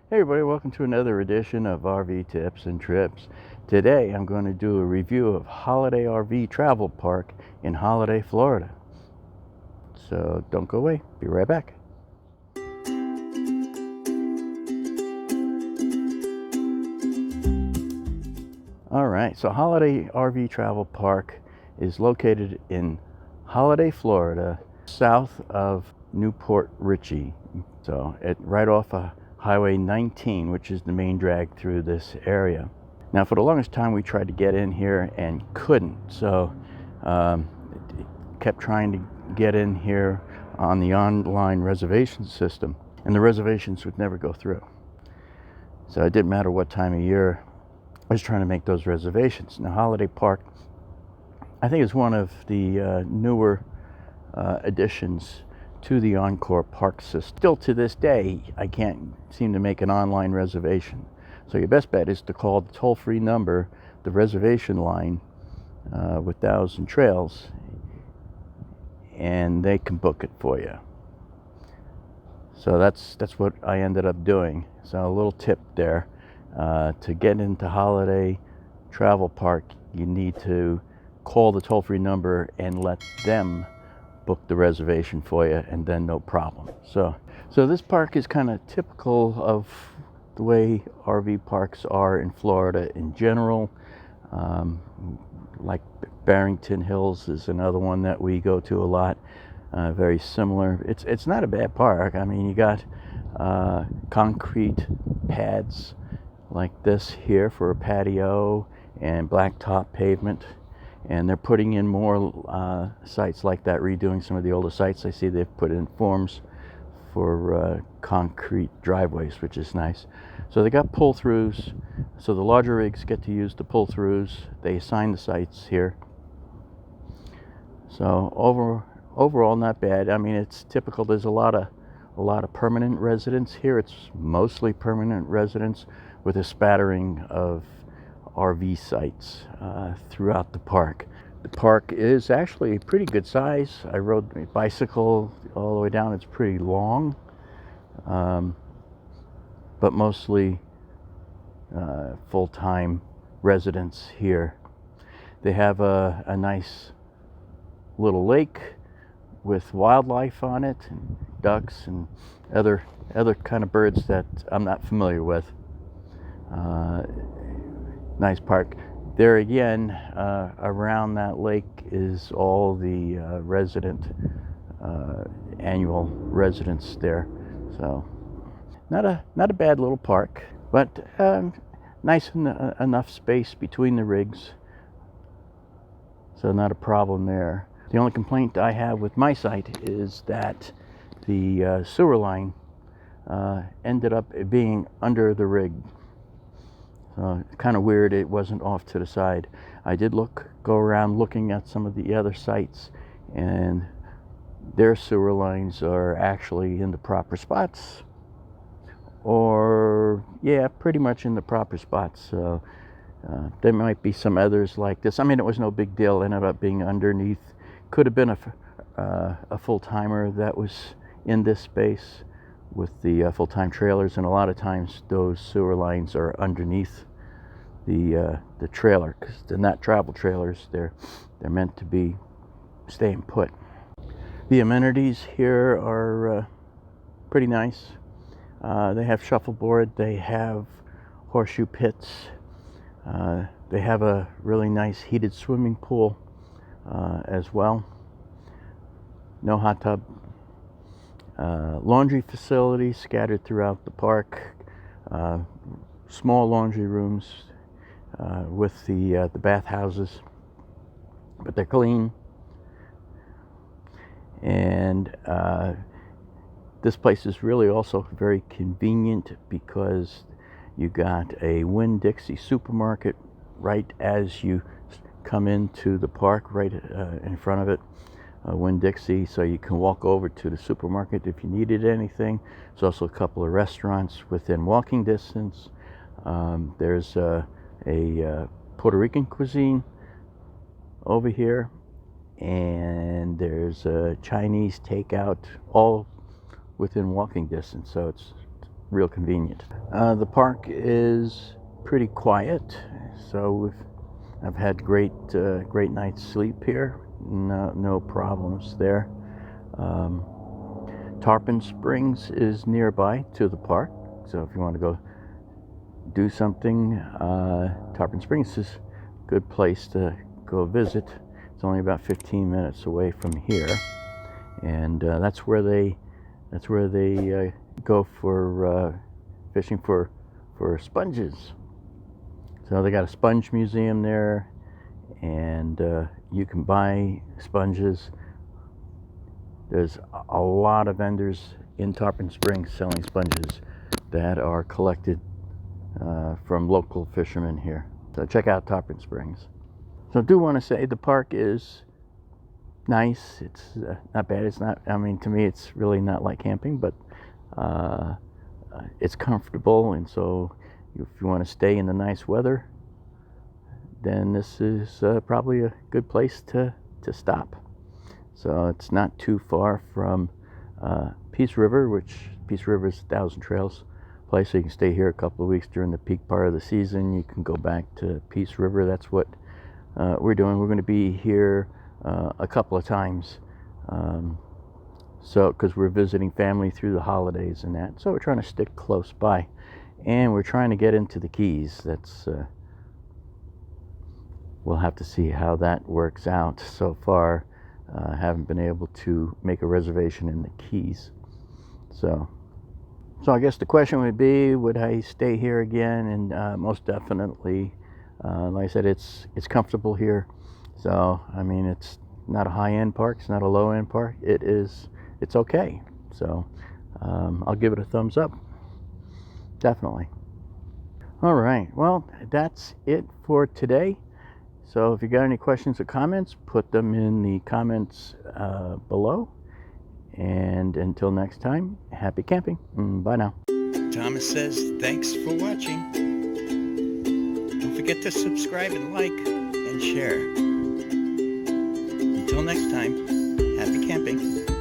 Hey everybody, welcome to another edition of RV Tips and Trips. Today I'm going to do a review of Holiday RV Travel Park in Holiday, Florida. So don't go away, be right back. Alright, so Holiday RV Travel Park is located in Holiday, Florida, south of Newport Richey. So right off Highway 19, which is the main drag through this area. Now, for the longest time, we tried to get in here and couldn't. So kept trying to get in here on the online reservation system, and the reservations would never go through. So it didn't matter what time of year I was trying to make those reservations. Now, Holiday Park, I think, is one of the newer additions to the Encore Park system. Still to this day, I can't seem to make an online reservation. So your best bet is to call the toll-free number, the reservation line with Thousand Trails, and they can book it for you. So that's what I ended up doing. So a little tip there, to get into Holiday Travel Park, you need to call the toll-free number and let them book the reservation for you, and then no problem. So this park is kind of typical of the way RV parks are in Florida in general. Like Barrington Hills is another one that we go to a lot. Very similar. It's not a bad park. I mean, you got concrete pads like this here for a patio and blacktop pavement. And they're putting in more sites like that, redoing some of the older sites. I see they've put in forms for concrete driveways, which is nice. So they got pull-throughs, so the larger rigs get to use the pull-throughs. They assign the sites here. So overall, not bad. I mean, it's typical. There's a lot of permanent residents here. It's mostly permanent residents with a spattering of RV sites throughout the park. The park is actually a pretty good size. I rode a bicycle all the way down. It's pretty long, but mostly full-time residents here. They have a nice little lake with wildlife on it, and ducks and other kind of birds that I'm not familiar with. Nice park. There again, around that lake is all the annual residents there. So not a bad little park, but nice enough space between the rigs, so not a problem there. The only complaint I have with my site is that the sewer line ended up being under the rig. Kind of weird it wasn't off to the side. I did go around looking at some of the other sites, and their sewer lines are actually in the proper spots, or yeah, pretty much in the proper spots. So there might be some others like this. I mean, it was no big deal. It ended up being underneath. Could have been a full-timer that was in this space with the full-time trailers, and a lot of times those sewer lines are underneath the trailer, because they're not travel trailers. They're meant to be staying put. The amenities here are pretty nice. They have shuffleboard. They have horseshoe pits. They have a really nice heated swimming pool as well. No hot tub. Laundry facilities scattered throughout the park. Small laundry rooms with the bathhouses, but they're clean. And this place is really also very convenient because you got a Winn-Dixie supermarket right as you come into the park, right in front of it. Winn-Dixie, so you can walk over to the supermarket if you needed anything. There's also a couple of restaurants within walking distance. There's a Puerto Rican cuisine over here, and there's a Chinese takeout, all within walking distance. So it's real convenient. The park is pretty quiet, so I've had great night's sleep here. No problems there. Tarpon Springs is nearby to the park, so if you want to go do something, Tarpon Springs is a good place to go visit. It's only about 15 minutes away from here, and that's where they go for fishing for sponges. So they got a sponge museum there, and you can buy sponges. There's a lot of vendors in Tarpon Springs selling sponges that are collected from local fishermen here. So check out Tarpon Springs. So I do want to say the park is nice. It's not bad. It's not, I mean, to me it's really not like camping, but it's comfortable, and so if you want to stay in the nice weather, then this is probably a good place to stop. So it's not too far from Peace River, which Peace River is 1,000 Trails place, so you can stay here a couple of weeks during the peak part of the season. You can go back to Peace River. That's what we're doing. We're going to be here a couple of times, so because we're visiting family through the holidays and that, so we're trying to stick close by, and we're trying to get into the Keys. That's we'll have to see how that works out. So far haven't been able to make a reservation in the Keys, so I guess the question would be, would I stay here again? And most definitely. Like I said, it's comfortable here. So I mean, it's not a high-end park, it's not a low-end park. It's okay. So I'll give it a thumbs up, definitely. All right, well, that's it for today. So if you got any questions or comments, put them in the comments below. And until next time, happy camping. Bye now. Thomas says thanks for watching. Don't forget to subscribe and like and share. Until next time, happy camping.